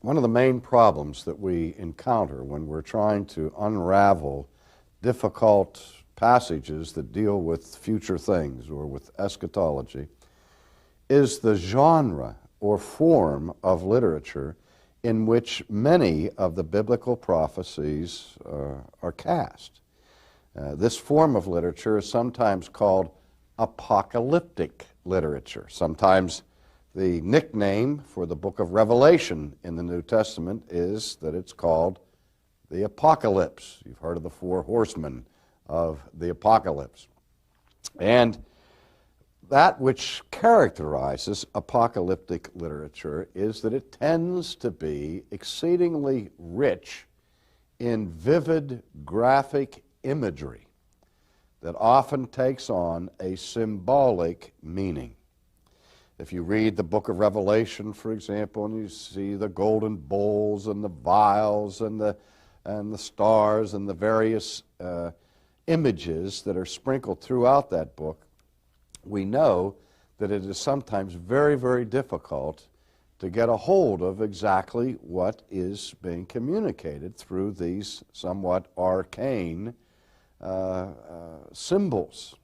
One of the main problems that we encounter when we're trying to unravel difficult passages that deal with future things or with eschatology is the genre or form of literature in which many of the biblical prophecies are cast. This form of literature is sometimes called apocalyptic literature. Sometimes the nickname for the book of Revelation in the New Testament is that it's called the Apocalypse. You've heard of the four horsemen of the Apocalypse. And that which characterizes apocalyptic literature is that it tends to be exceedingly rich in vivid graphic imagery that often takes on a symbolic meaning. If you read the book of Revelation, for example, and you see the golden bowls and the vials and the stars and the various images that are sprinkled throughout that book, we know that it is sometimes very, very difficult to get a hold of exactly what is being communicated through these somewhat arcane symbols.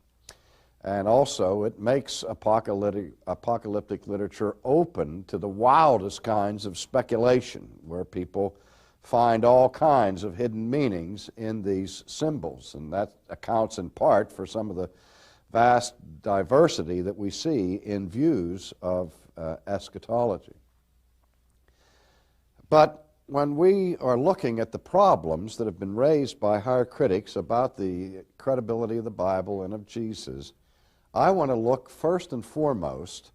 And also, it makes apocalyptic literature open to the wildest kinds of speculation, where people find all kinds of hidden meanings in these symbols. And that accounts in part for some of the vast diversity that we see in views of eschatology. But when we are looking at the problems that have been raised by higher critics about the credibility of the Bible and of Jesus, I want to look first and foremost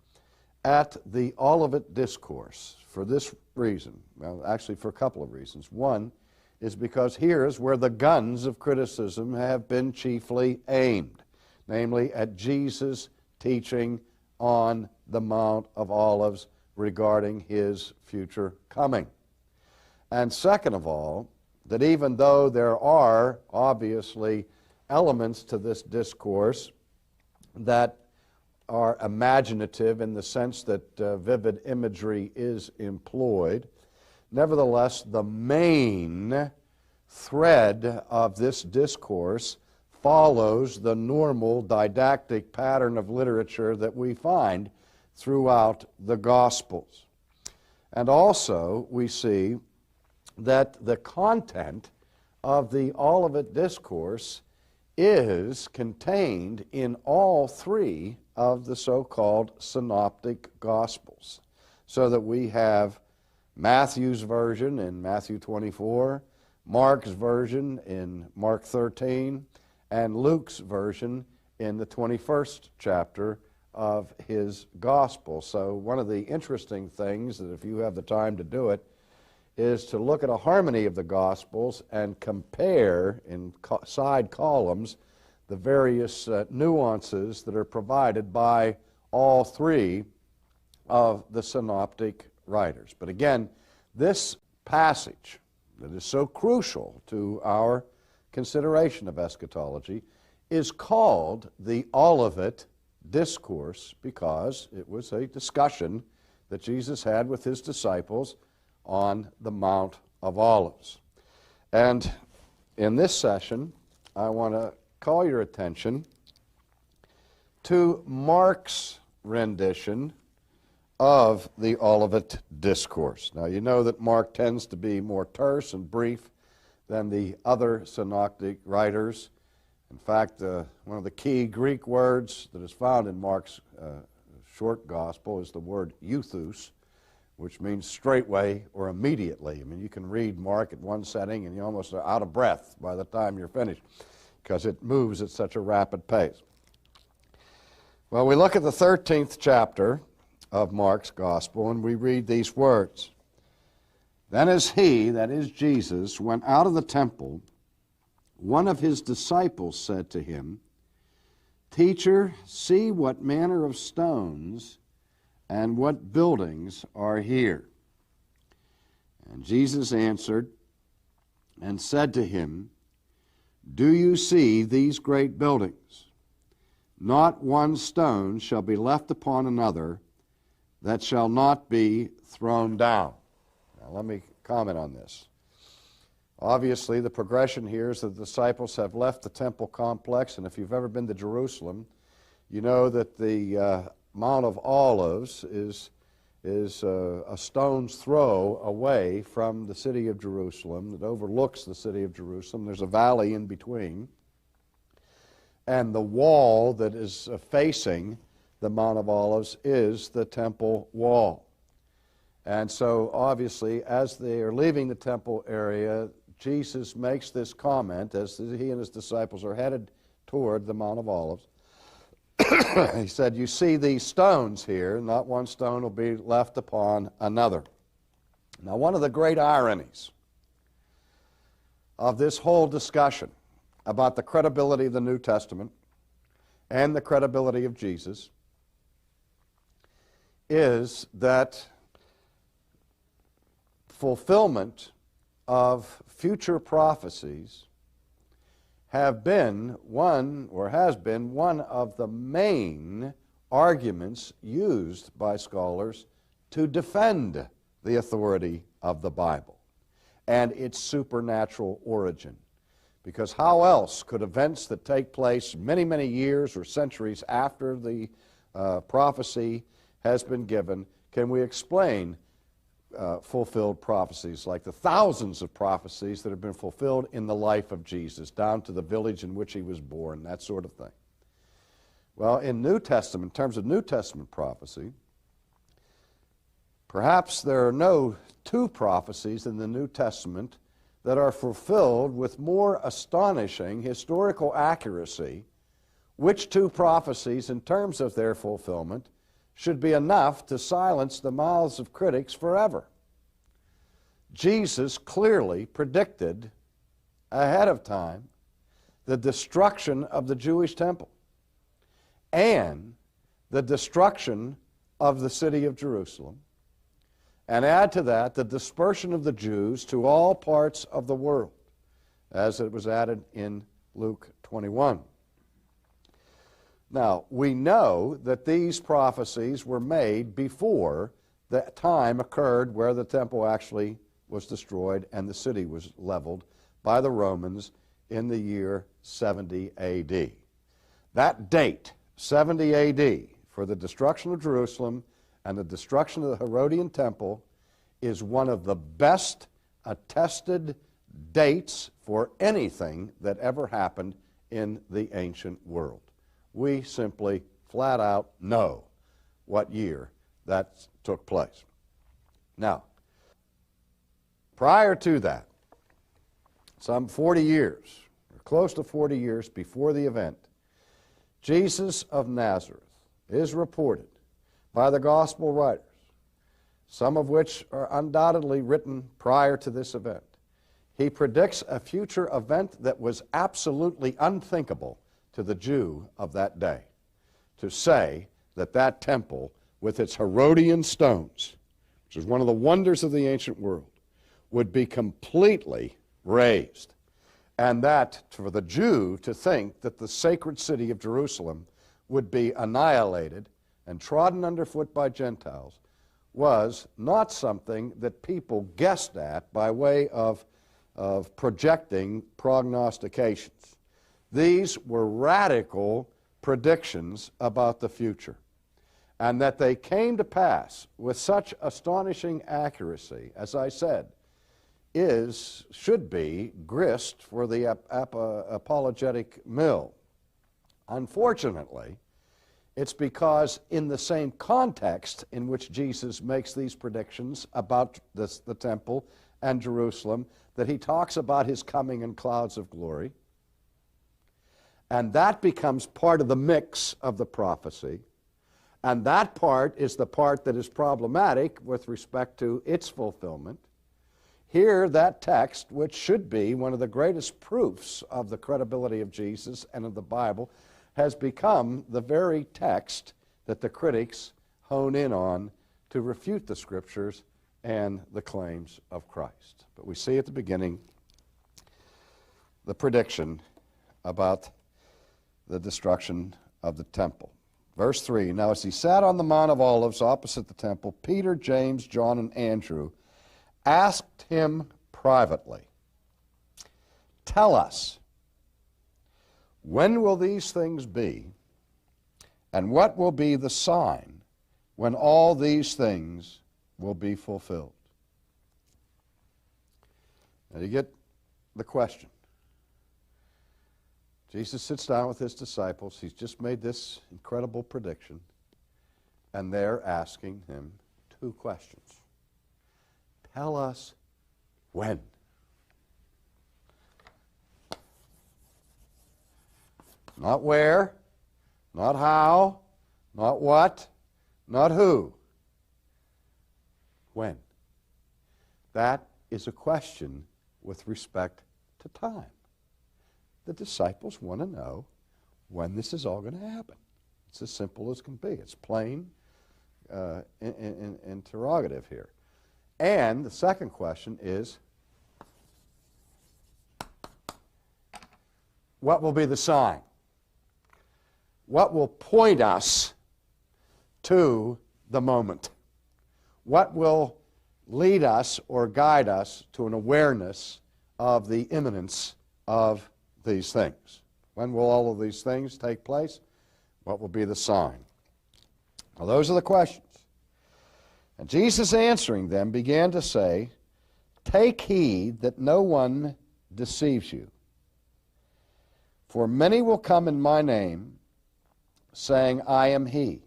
at the Olivet Discourse for this reason. Well, actually for a couple of reasons. One is because here's where the guns of criticism have been chiefly aimed, namely at Jesus' teaching on the Mount of Olives regarding his future coming. And second of all, that even though there are obviously elements to this discourse that are imaginative in the sense that vivid imagery is employed, nevertheless, the main thread of this discourse follows the normal didactic pattern of literature that we find throughout the Gospels. And also, we see that the content of the Olivet Discourse is contained in all three of the so-called synoptic Gospels, so that we have Matthew's version in Matthew 24, Mark's version in Mark 13, and Luke's version in the 21st chapter of his Gospel. So one of the interesting things, that if you have the time to do it, is to look at a harmony of the Gospels and compare in side columns the various nuances that are provided by all three of the synoptic writers. But again, this passage that is so crucial to our consideration of eschatology is called the Olivet Discourse because it was a discussion that Jesus had with his disciples on the Mount of Olives. And in this session, I want to call your attention to Mark's rendition of the Olivet Discourse. Now, you know that Mark tends to be more terse and brief than the other synoptic writers. In fact, one of the key Greek words that is found in Mark's short gospel is the word euthus, which means straightway or immediately. I mean, you can read Mark at one setting and you almost are out of breath by the time you're finished because it moves at such a rapid pace. Well, we look at the 13th chapter of Mark's Gospel and we read these words. Then as he, that is Jesus, went out of the temple, one of his disciples said to him, Teacher, see what manner of stones and what buildings are here. And Jesus answered and said to him, Do you see these great buildings? Not one stone shall be left upon another that shall not be thrown down. Now Now, let me comment on this. Obviously, the progression here is that the disciples have left the temple complex, and if you've ever been to Jerusalem, you know that the Mount of Olives is a stone's throw away from the city of Jerusalem that overlooks the city of Jerusalem. There's a valley in between, and the wall that is facing the Mount of Olives is the temple wall. And so, obviously, as they are leaving the temple area, Jesus makes this comment as he and his disciples are headed toward the Mount of Olives. He said, you see these stones here, not one stone will be left upon another. Now, one of the great ironies of this whole discussion about the credibility of the New Testament and the credibility of Jesus is that fulfillment of future prophecies have been one, or has been one of the main arguments used by scholars to defend the authority of the Bible and its supernatural origin. Because how else could events that take place many, many years or centuries after the prophecy has been given, can we explain fulfilled prophecies, like the thousands of prophecies that have been fulfilled in the life of Jesus, down to the village in which he was born, that sort of thing? Well, in New Testament, in terms of New Testament prophecy, perhaps there are no two prophecies in the New Testament that are fulfilled with more astonishing historical accuracy. Which two prophecies, in terms of their fulfillment, should be enough to silence the mouths of critics forever? Jesus clearly predicted ahead of time the destruction of the Jewish temple and the destruction of the city of Jerusalem, and add to that the dispersion of the Jews to all parts of the world, as it was added in Luke 21. Now, we know that these prophecies were made before the time occurred where the temple actually was destroyed and the city was leveled by the Romans in the year 70 A.D. That date, 70 A.D., for the destruction of Jerusalem and the destruction of the Herodian temple, is one of the best attested dates for anything that ever happened in the ancient world. We simply flat out know what year that took place. Now, prior to that, some 40 years, or close to 40 years before the event, Jesus of Nazareth is reported by the gospel writers, some of which are undoubtedly written prior to this event. He predicts a future event that was absolutely unthinkable to the Jew of that day, to say that that temple with its Herodian stones, which is one of the wonders of the ancient world, would be completely razed, and that for the Jew to think that the sacred city of Jerusalem would be annihilated and trodden underfoot by Gentiles was not something that people guessed at by way of projecting prognostications. These were radical predictions about the future, and that they came to pass with such astonishing accuracy, as I said, should be grist for the apologetic mill. Unfortunately, it's because in the same context in which Jesus makes these predictions about the temple and Jerusalem, that he talks about his coming in clouds of glory. And that becomes part of the mix of the prophecy. And that part is the part that is problematic with respect to its fulfillment. Here, that text, which should be one of the greatest proofs of the credibility of Jesus and of the Bible, has become the very text that the critics hone in on to refute the Scriptures and the claims of Christ. But we see at the beginning the prediction about the destruction of the temple. Verse 3, now as he sat on the Mount of Olives opposite the temple, Peter, James, John, and Andrew, asked him privately, "Tell us, when will these things be, and what will be the sign when all these things will be fulfilled?" Now you get the question. Jesus sits down with his disciples. He's just made this incredible prediction, and they're asking him two questions. Tell us when. Not where, not how, not what, not who. When? That is a question with respect to time. The disciples want to know when this is all going to happen. It's as simple as can be. It's plain interrogative here. And the second question is, what will be the sign? What will point us to the moment? What will lead us or guide us to an awareness of the imminence of these things? When will all of these things take place? What will be the sign? Well, those are the questions. And Jesus, answering them, began to say, "Take heed that no one deceives you. For many will come in my name, saying, 'I am he,'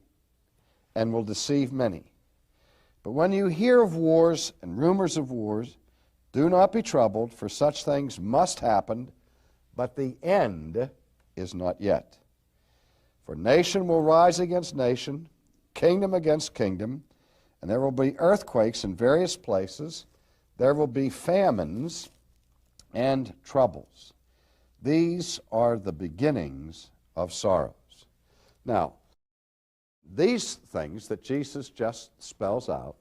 and will deceive many. But when you hear of wars and rumors of wars, do not be troubled, for such things must happen, but the end is not yet. For nation will rise against nation, kingdom against kingdom, and there will be earthquakes in various places. There will be famines and troubles. These are the beginnings of sorrows." Now, these things that Jesus just spells out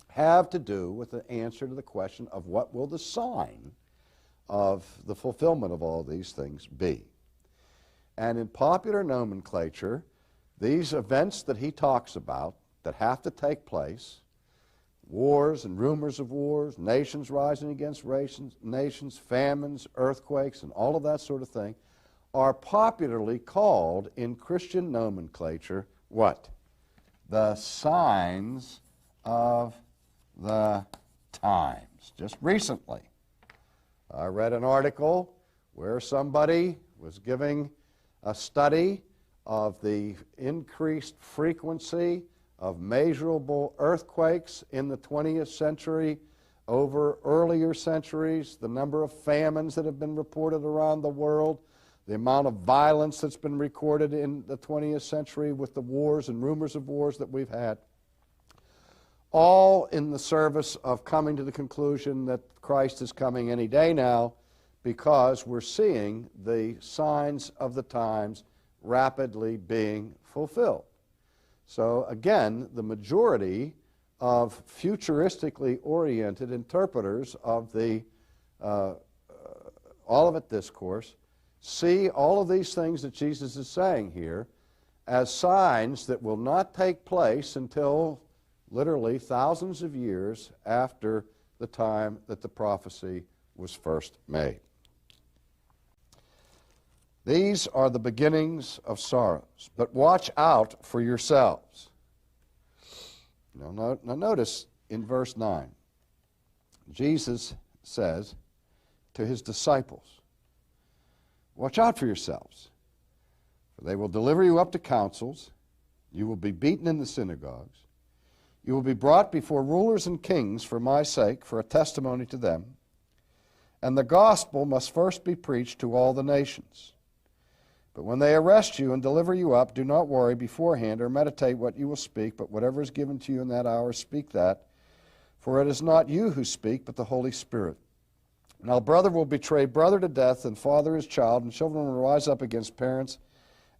have to do with the answer to the question of what will the sign of the fulfillment of all these things be. And in popular nomenclature, these events that he talks about that have to take place, wars and rumors of wars, nations rising against nations, famines, earthquakes, and all of that sort of thing, are popularly called in Christian nomenclature what? The signs of the times. Just recently, I read an article where somebody was giving a study of the increased frequency of measurable earthquakes in the 20th century over earlier centuries, the number of famines that have been reported around the world, the amount of violence that's been recorded in the 20th century with the wars and rumors of wars that we've had, all in the service of coming to the conclusion that Christ is coming any day now, because we're seeing the signs of the times rapidly being fulfilled. So again, the majority of futuristically oriented interpreters of the Olivet Discourse see all of these things that Jesus is saying here as signs that will not take place until literally thousands of years after the time that the prophecy was first made. These are the beginnings of sorrows, but watch out for yourselves. Now notice in verse 9, Jesus says to his disciples, "Watch out for yourselves, for they will deliver you up to councils, you will be beaten in the synagogues, you will be brought before rulers and kings for my sake, for a testimony to them, and the gospel must first be preached to all the nations. But when they arrest you and deliver you up, do not worry beforehand or meditate what you will speak, but whatever is given to you in that hour, speak that. For it is not you who speak, but the Holy Spirit. Now brother will betray brother to death, and father his child, and children will rise up against parents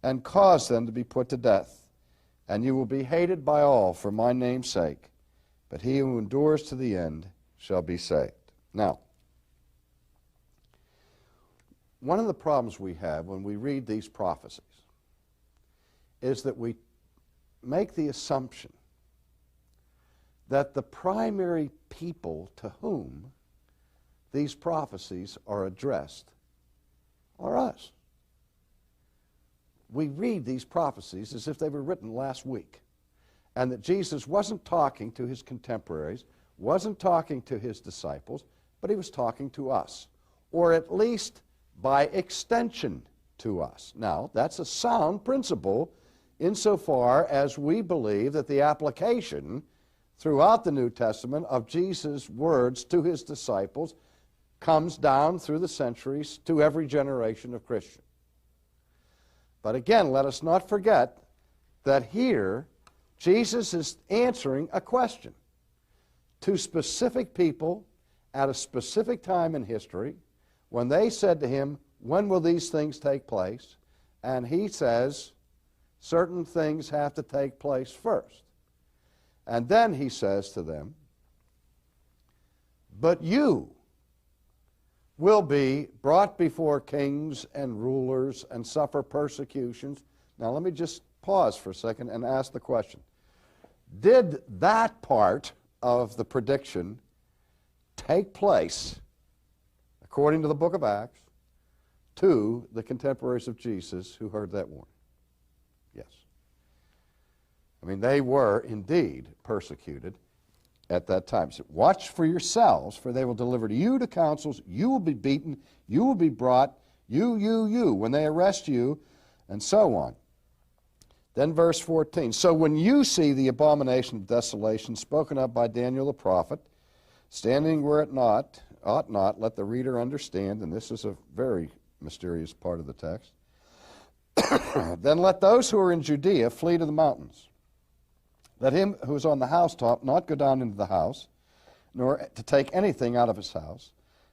and cause them to be put to death. And you will be hated by all for my name's sake, but he who endures to the end shall be saved." Now, one of the problems we have when we read these prophecies is that we make the assumption that the primary people to whom these prophecies are addressed are us. We read these prophecies as if they were written last week, and that Jesus wasn't talking to his contemporaries, wasn't talking to his disciples, but he was talking to us, or at least by extension to us. Now, that's a sound principle insofar as we believe that the application throughout the New Testament of Jesus' words to his disciples comes down through the centuries to every generation of Christians. But again, let us not forget that here Jesus is answering a question to specific people at a specific time in history when they said to him, "When will these things take place?" And he says, certain things have to take place first. And then he says to them, "But you will be brought before kings and rulers and suffer persecutions." Now let me just pause for a second and ask the question. Did that part of the prediction take place, according to the book of Acts, to the contemporaries of Jesus who heard that warning? Yes. I mean, they were indeed persecuted at that time. So watch for yourselves, for they will deliver to you to councils, you will be beaten, you will be brought, you, when they arrest you, and so on. Then verse 14, "So when you see the abomination of desolation spoken of by Daniel the prophet, standing where it ought not, let the reader understand," and this is a very mysterious part of the text, "then let those who are in Judea flee to the mountains. Let him who is on the housetop not go down into the house, nor to take anything out of his house,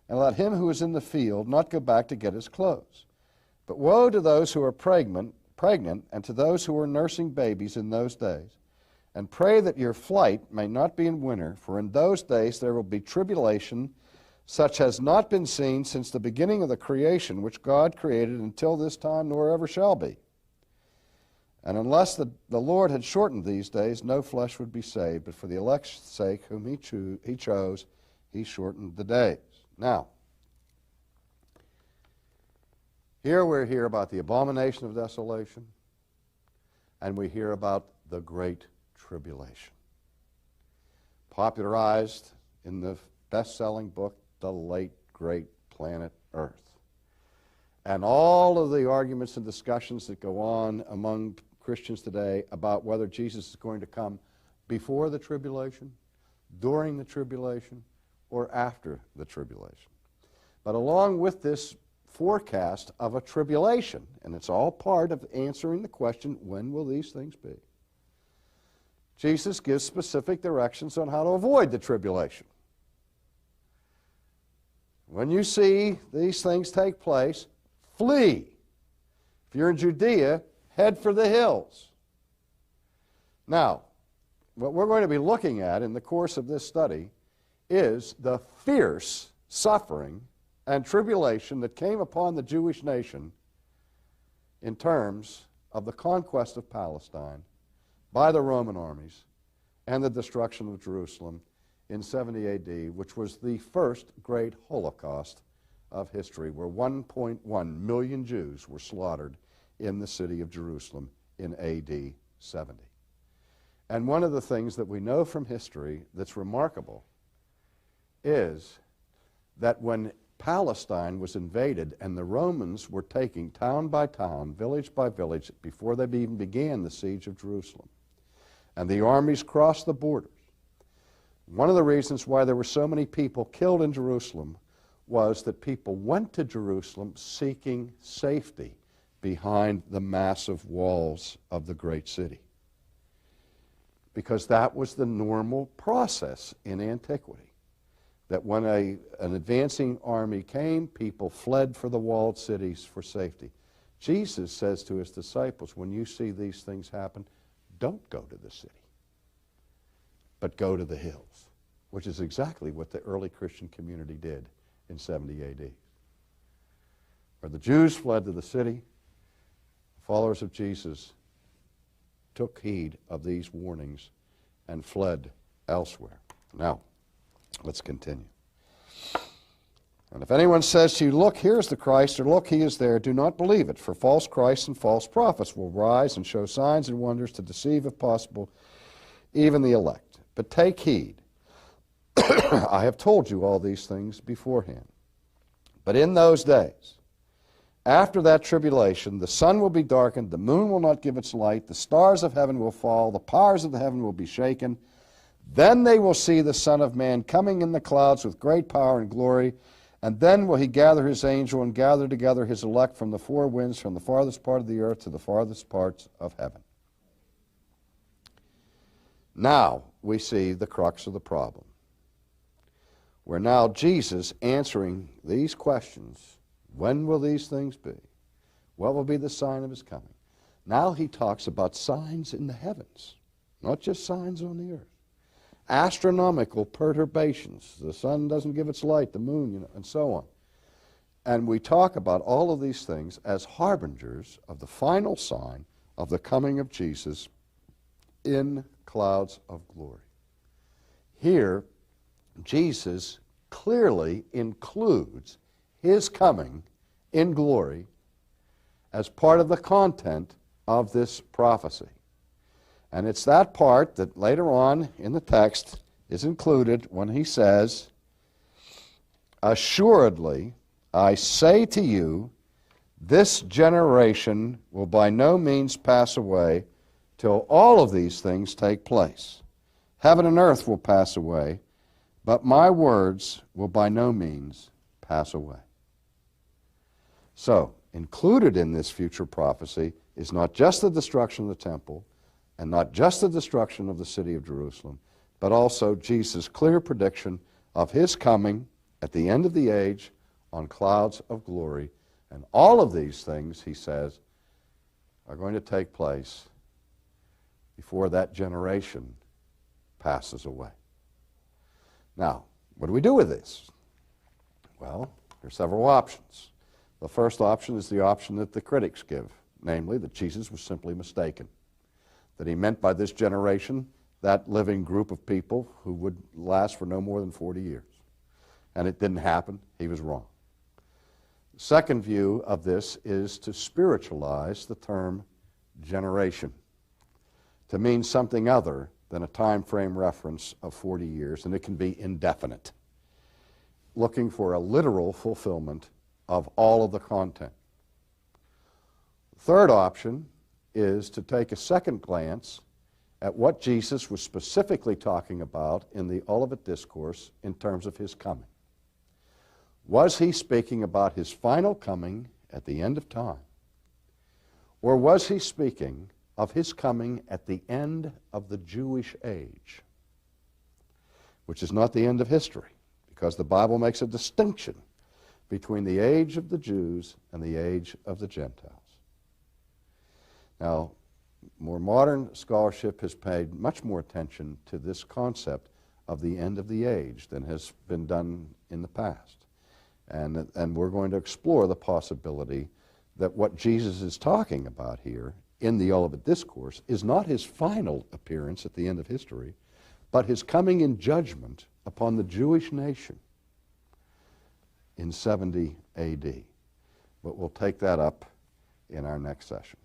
and let him who is in the field not go back to get his clothes. But woe to those who are pregnant, and to those who are nursing babies in those days. And pray that your flight may not be in winter, for in those days there will be tribulation, such has not been seen since the beginning of the creation which God created until this time, nor ever shall be. And unless the Lord had shortened these days, no flesh would be saved. But for the elect's sake, whom he chose, he shortened the days." Now, here we hear about the abomination of desolation, and we hear about the Great Tribulation. Popularized in the best-selling book, The Late Great Planet Earth. And all of the arguments and discussions that go on among Christians today about whether Jesus is going to come before the tribulation, during the tribulation, or after the tribulation. But along with this forecast of a tribulation, and it's all part of answering the question, when will these things be? Jesus gives specific directions on how to avoid the tribulation. When you see these things take place, flee. If you're in Judea, head for the hills. Now, what we're going to be looking at in the course of this study is the fierce suffering and tribulation that came upon the Jewish nation in terms of the conquest of Palestine by the Roman armies and the destruction of Jerusalem in 70 A.D., which was the first great Holocaust of history, where 1.1 million Jews were slaughtered in the city of Jerusalem in A.D. 70. And one of the things that we know from history that's remarkable is that when Palestine was invaded and the Romans were taking town by town, village by village, before they even began the siege of Jerusalem, and the armies crossed the borders, one of the reasons why there were so many people killed in Jerusalem was that people went to Jerusalem seeking safety behind the massive walls of the great city. Because that was the normal process in antiquity. That when an advancing army came, people fled for the walled cities for safety. Jesus says to his disciples, when you see these things happen, don't go to the city, but go to the hills, which is exactly what the early Christian community did in 70 A.D. Where the Jews fled to the city, followers of Jesus took heed of these warnings and fled elsewhere. Now, let's continue. And if anyone says to you, look, here's the Christ, or look, he is there, do not believe it, for false Christs and false prophets will rise and show signs and wonders to deceive, if possible, even the elect. But take heed. I have told you all these things beforehand. But in those days, after that tribulation, the sun will be darkened, the moon will not give its light, the stars of heaven will fall, the powers of the heaven will be shaken. Then they will see the Son of Man coming in the clouds with great power and glory. And then will he gather his angel and gather together his elect from the four winds, from the farthest part of the earth to the farthest parts of heaven. Now we see the crux of the problem. Where now Jesus answering these questions, when will these things be? What will be the sign of his coming? Now he talks about signs in the heavens, not just signs on the earth. Astronomical perturbations. The sun doesn't give its light, the moon, and so on. And we talk about all of these things as harbingers of the final sign of the coming of Jesus in clouds of glory. Here, Jesus clearly includes his coming in glory as part of the content of this prophecy. And it's that part that later on in the text is included when he says, assuredly, I say to you, this generation will by no means pass away till all of these things take place. Heaven and earth will pass away, but my words will by no means pass away. So, included in this future prophecy is not just the destruction of the temple, and not just the destruction of the city of Jerusalem, but also Jesus' clear prediction of his coming at the end of the age on clouds of glory. And all of these things, he says, are going to take place before that generation passes away. Now, what do we do with this? Well, there are several options. The first option is the option that the critics give, namely that Jesus was simply mistaken, that he meant by this generation that living group of people who would last for no more than 40 years. And it didn't happen. He was wrong. The second view of this is to spiritualize the term generation, to mean something other than a time frame reference of 40 years, and it can be indefinite, looking for a literal fulfillment of all of the content. The third option is to take a second glance at what Jesus was specifically talking about in the Olivet Discourse in terms of his coming. Was he speaking about his final coming at the end of time? Or was he speaking of his coming at the end of the Jewish age, which is not the end of history, because the Bible makes a distinction between the age of the Jews and the age of the Gentiles. Now, more modern scholarship has paid much more attention to this concept of the end of the age than has been done in the past. And we're going to explore the possibility that what Jesus is talking about here in the Olivet Discourse is not his final appearance at the end of history, but his coming in judgment upon the Jewish nation in 70 A.D. But we'll take that up in our next session.